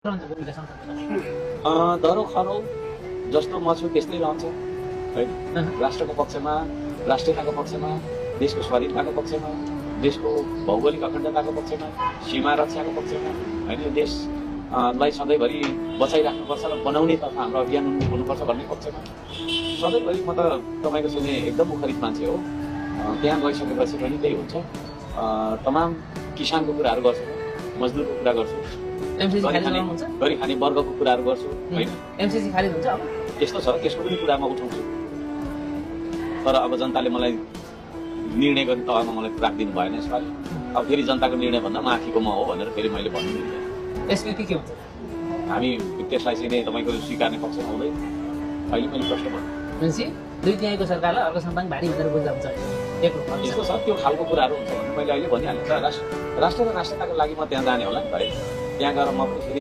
दरो खरो जस्तो म छु त्यस्तै रहन्छ हैन। राष्ट्रको पक्षमा, राष्ट्रियताको पक्षमा, देशको स्वाधीनताको पक्षमा, देशको भौगोलिक अखण्डताको पक्षमा, सीमा रक्षाको पक्षमा हैन। यो देश लाई सधैँभरि बचाइराख्नुपर्छ र बनाउने तथा हाम्रो अभियान उन्मुख हुनुपर्छ भन्ने पक्षमा सधैँभरि म त तपाईँको चाहिँ एकदम मुखरित मान्छे हो। त्यहाँ गइसकेपछि पनि त्यही हुन्छ। तमाम किसानको कुराहरू गर्छु, मजदुरको कुरा गर्छु, गरी खाने वर्गको कुराहरू गर्छु हैन। एमसीसी खारिज हुन्छ अब यस्तो छ, त्यसको पनि कुरा म उठाउँछु। तर अब जनताले मलाई निर्णय गर्ने तहमा मलाई राखिदिनु भएन यसपालि। अब फेरि जनताको निर्णय भन्दा माथिको म हो भनेर फेरि मैले भन्नु मिल्दैन। यसको के हुन्छ? हामी त्यसलाई चाहिँ तपाईँको स्वीकार्ने पक्षमा हुँदैन। अहिले मैले प्रश्न भन्नु भनेपछि दुई तिहाईको सरकारलाई अर्को सम्पाङ भारी भनेर बुझ्दा हुन्छ। यस्तो छ, त्यो खालको कुराहरू हुन्छ भने मैले अहिले भनिहालेँ। राष्ट्र र राष्ट्रियताको लागि म त्यहाँ जाने होला नि त है। त्यहाँ गएर म पनि फेरि